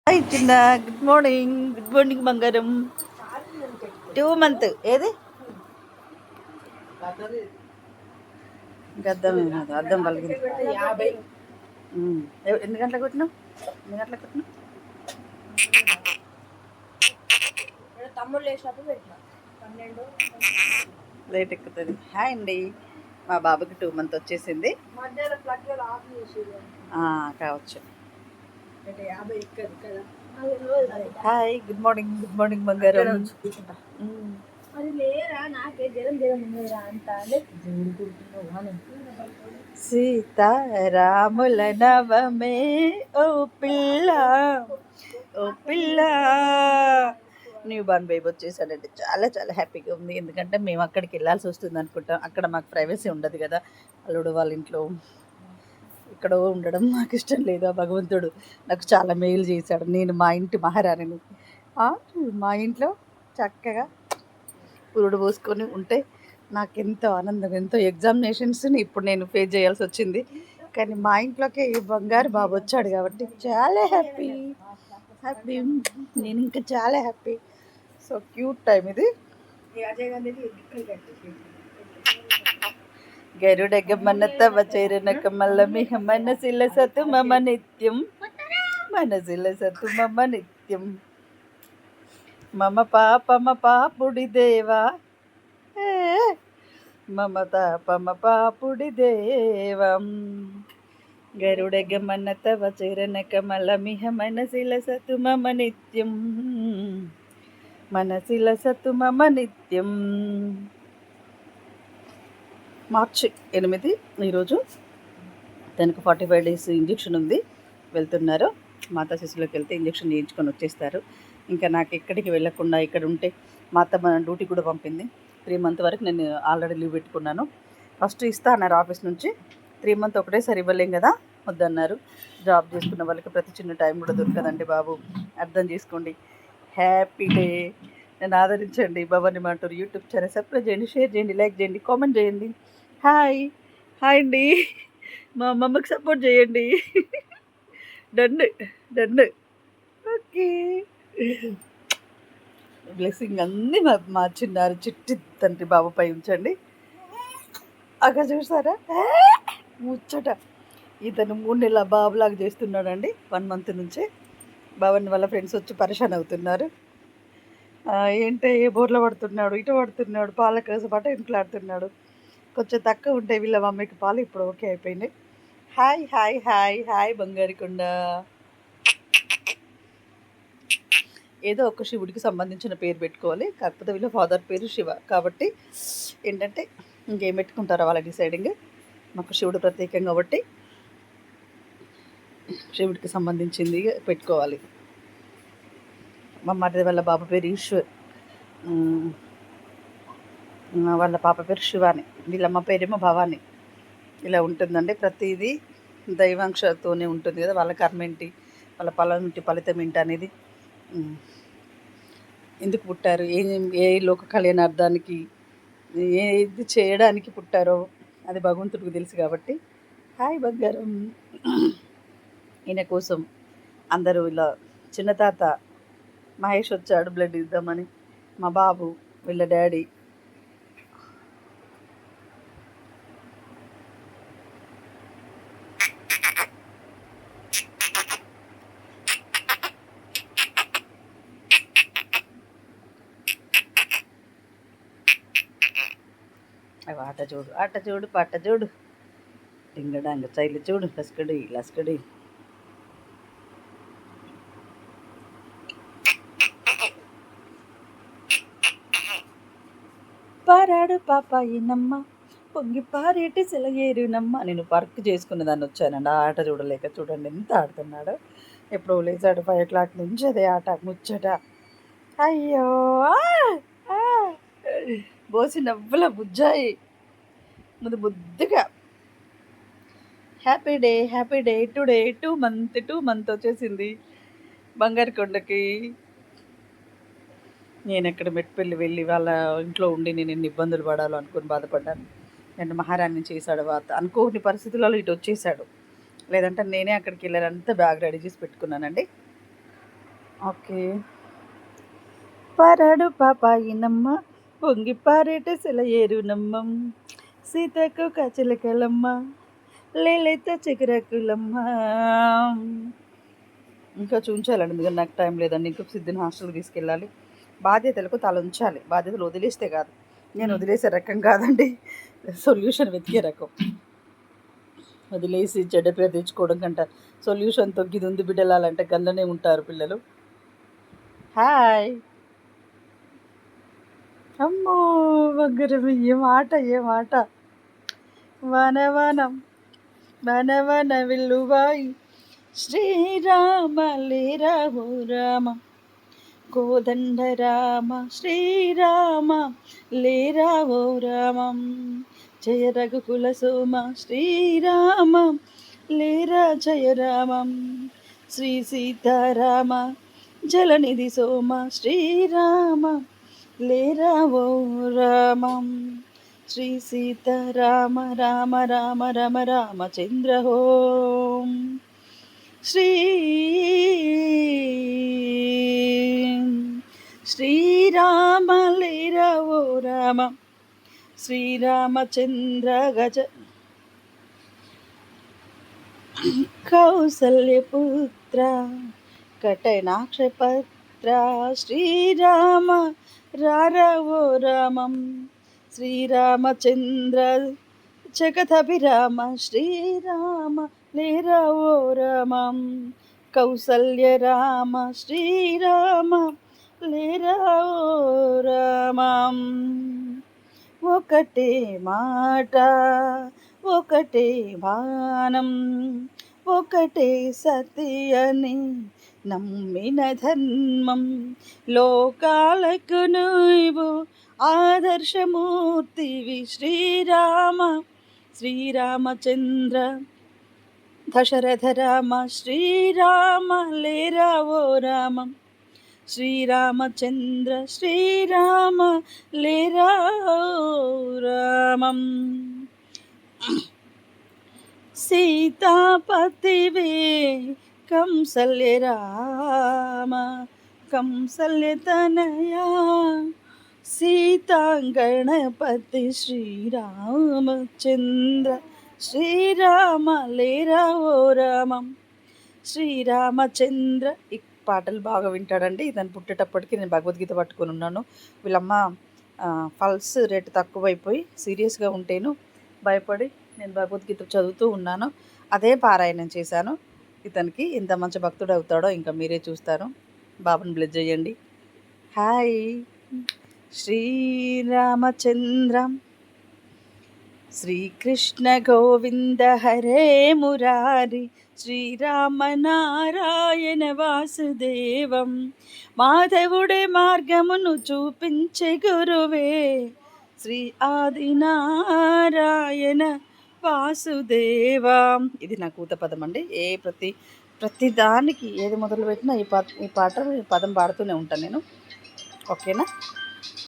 Hi చిన్న, good morning. Good morning బంగారం. 2 month ఏది ఇంకా అద్దం పలిగింది. ఎన్ని గంటలకు కొట్టినావు? ఎన్ని గంటలకు కొట్టినావు? తమ్ముడు లేచినప్పుడు పెట్టినా 12 లేట్ ఎక్కుతుంది. హాయ్ అండి, మా బాబుకి 2 month వచ్చేసింది. మధ్యలో ప్లగ్ ఆఫ్ చేసి కావచ్చు. 50 ఎక్కదు కదా. Hi, good morning. Good morning బంగారం. అది లేరా, నాకే జరం ఉన్నదిరా అంత అంటే సీతారాముల నవమే ఓ పిల్ల, ఓ పిల్ల. న్యూ బార్న్ బేబీ వచ్చేసాడంటే చాలా చాలా హ్యాపీగా ఉంది. ఎందుకంటే మేము అక్కడికి వెళ్ళాల్సి వస్తుంది అనుకుంటాం. అక్కడ మాకు ప్రైవసీ ఉండదు కదా, అల్లుడు వాళ్ళ ఇంట్లో. ఇక్కడ ఉండడం నాకు ఇష్టం లేదు. ఆ భగవంతుడు నాకు చాలా మేలు చేశాడు. నేను మా ఇంటి మహారాణిని. మా ఇంట్లో చక్కగా పురుడు పోసుకొని ఉంటే నాకెంతో ఆనందం, ఎంతో ఎగ్జామినేషన్స్ని ఇప్పుడు నేను ఫేస్ చేయాల్సి వచ్చింది. కానీ మా ఇంట్లోకే ఈ బంగారు బాబు వచ్చాడు కాబట్టి చాలా హ్యాపీ. నేను ఇంకా చాలా హ్యాపీ. సో క్యూట్ టైం ఇది. గరుడగమన తవ చేరనక మల్ల మిహ మనసిల సతు మమ నిత్యం, మనసిల సతు మమ నిత్యం. మమ పాపమ పాపుడి దేవా, మమ తాపమ పాపుడి దేవం. గరుడగమన తవ చేరనక మల్ల మిహ మనసిల సతు మమ నిత్యం, మనసిల సతు మమ నిత్యం. మార్చి 8 ఈరోజు. తనకు 45 days ఇంజెక్షన్ ఉంది. వెళ్తున్నారు. మాతా శిశువులోకి వెళ్తే ఇంజెక్షన్ చేయించుకొని వచ్చేస్తారు. ఇంకా నాకు ఎక్కడికి వెళ్ళకుండా ఇక్కడ ఉంటే మా అత్త డ్యూటీ కూడా పంపింది. 3 month వరకు నేను ఆల్రెడీ లీవ్ పెట్టుకున్నాను. ఫస్ట్ ఇస్తా అన్నారు ఆఫీస్ నుంచి. 3 month ఒకటేసారి ఇవ్వలేం కదా, వద్దన్నారు. జాబ్ చేసుకున్న వాళ్ళకి ప్రతి చిన్న టైం కూడా దొరకదండి బాబు, అర్థం చేసుకోండి. Happy day. నన్ను ఆదరించండి. Bhavani Maturu YouTube channel subscribe చేయండి, షేర్ చేయండి, లైక్ చేయండి, కామెంట్ చేయండి. హాయ్ హాయ్ అండి, మా అమ్మమ్మకి సపోర్ట్ చేయండి. Done done. ఓకే. బ్లెస్సింగ్ అన్నీ మా చిన్నారు చిట్టి తండ్రి బాబుపై ఉంచండి. అక్కడ చూసారా ముచ్చట. ఇతను 3 నెలల బాబులాగా చేస్తున్నాడండి. 1 month నుంచి భవన్ వాళ్ళ ఫ్రెండ్స్ వచ్చి పరేషాన్ అవుతున్నారు. ఏంటో ఏ బోర్లో పడుతున్నాడు, ఇటు పడుతున్నాడు, పాల కోసం పాటు ఇంట్లాడుతున్నాడు. కొంచెం తక్కువ ఉంటాయి వీళ్ళ మమ్మీకి పాలు. ఇప్పుడు ఓకే అయిపోయినాయి. హాయ్ హాయ్ హాయ్ హాయ్ బంగారికొండ. ఏదో ఒక శివుడికి సంబంధించిన పేరు పెట్టుకోవాలి. కాకపోతే వీళ్ళ ఫాదర్ పేరు శివ కాబట్టి ఏంటంటే ఇంకేం పెట్టుకుంటారో వాళ్ళ డిసైడింగ్. మాకు శివుడు ప్రత్యేకం కాబట్టి శివుడికి సంబంధించింది పెట్టుకోవాలి. మా మరిది వాళ్ళ బాబు పేరు ఈశ్వర్, వాళ్ళ పాప పేరు శివాని, వీళ్ళమ్మ పేరేమో భవాని. ఇలా ఉంటుందండి. ప్రతిదీ దైవాంశతోనే ఉంటుంది కదా. వాళ్ళ కర్మ ఏంటి, వాళ్ళ ఫలితం ఏంటి అనేది, ఎందుకు పుట్టారు, ఏ లోక కళ్యాణార్థానికి, ఏది చేయడానికి పుట్టారో అది భగవంతుడికి తెలుసు కాబట్టి. హాయ్ బంగారం. ఈయన కోసం అందరూ ఇలా చిన్న తాత మహేష్ వచ్చాడు బ్లడ్ ఇద్దామని. మా బాబు, వీళ్ళ డాడీ. ఆట చూడు, ఆట చూడు, పాట చూడు, డింగడాంగ చైలు చూడు, లస్కడి లస్కడి. పారాడు పాపాయినమ్మ, పొంగి పారేటి సెలయేరునమ్మ. నేను వర్క్ చేసుకున్న దాన్ని వచ్చానండి. ఆ ఆట చూడలేక. చూడండి ఎంత ఆడుతున్నాడు. ఎప్పుడో లేచాడు 5 o'clock నుంచి అదే ఆట ముచ్చట. అయ్యో బోసి నవ్వుల బుజ్జాయి ముందు బుద్ధిగా. Happy day, happy day. Today 2 month వచ్చేసింది బంగారు కొండకి. నేను ఎక్కడ మెట్పల్లి వెళ్ళి వాళ్ళ ఇంట్లో ఉండి నేను ఎన్ని ఇబ్బందులు పడాలో అనుకుని బాధపడ్డాను. నేను మహారాణి చేశాడు. అనుకోని పరిస్థితులలో ఇటు వచ్చేసాడు. లేదంటే నేనే అక్కడికి వెళ్ళాలంతా బ్యాగ్ రెడీ చేసి పెట్టుకున్నానండి. ఓకే. పారాడు పాపాయినమ్మ పొంగి పారేట సెలయేరునమ్మం సీతకు కచిలకలమ్మ లేలేత చిగురకులమ్మ. ఇంకా చూంచాలండి, ఎందుకంటే నాకు టైం లేదండి. ఇంకొక సిద్ధిని హాస్టల్కి తీసుకెళ్ళాలి. బాధ్యతలకు తల ఉంచాలి. బాధ్యతలు వదిలేస్తే కాదు. నేను వదిలేసే రకం కాదండి, సొల్యూషన్ వెతికే రకం. వదిలేసి చెడ్డ పేరు తెచ్చుకోవడం కంట సొల్యూషన్ తొగ్గిది ఉంది బిడ్డలాలంటే గల్లనే ఉంటారు పిల్లలు. హాయ్ అమ్మో బంగారం, ఏ మాట ఏ మాట. వనవనం వనవన విల్లువాయి శ్రీరామ లేరావు రామ కోదండ రామ శ్రీరామ లేరావో రామం జయ రఘుకుల సోమ శ్రీరామ లేరా జయ రామం శ్రీ సీతారామ జలనిధి సోమ శ్రీరామ లేరావో రామం శ్రీ సీతారామ రామ రామ రమ రామచంద్ర హోం శ్రీరామ లేరవో రామ శ్రీరామచంద్ర గజ కౌసల్యపుత్ర కటనాక్షపత్ర శ్రీరామ రారవో రామం శ్రీరామచంద్ర జగదభిరామ శ్రీరామ లేరవో రామం కౌసల్య రామ శ్రీరామ లేరవో రామం. ఒకటే మాట ఒకటే బాణం ఒకటే సత్యని నమ్మిన ధర్మం లోకాలకు నువ్వు ఆదర్శమూర్తివి శ్రీరామ శ్రీరామచంద్ర దశరథ రామ శ్రీరామ లేరావో రామం శ్రీరామచంద్ర శ్రీరామ లేరావో రామం. సీతాపతివే కంసల్య రామ కంసల్య తనయా సీతాంగణపతి శ్రీరామచంద్ర శ్రీరామ లేరావో రామం శ్రీరామచంద్ర. ఈ పాటలు బాగా వింటాడండి. దాన్ని పుట్టేటప్పటికి నేను భగవద్గీత పట్టుకొని ఉన్నాను. వీళ్ళమ్మ పల్స్ రేటు తక్కువైపోయి సీరియస్గా ఉంటేను భయపడి నేను భగవద్గీత చదువుతూ ఉన్నాను. అదే పారాయణం చేశాను. ఇతనికి ఎంత మంచి భక్తుడు అవుతాడో ఇంకా మీరే చూస్తారు. బాబాను బ్లెస్ చేయండి. హాయ్ శ్రీరామచంద్రం శ్రీకృష్ణ గోవింద హరే మురారి శ్రీరామనారాయణ వాసుదేవం మాధవుడే మార్గమును చూపించే గురువే శ్రీ ఆదినారాయణ వాసుదేవా. ఇది నా కూత పదం అండి. ప్రతి దానికి ఏది మొదలు పెట్టినా ఈ పాట పదం పాడుతూనే ఉంటాను నేను. ఓకేనా?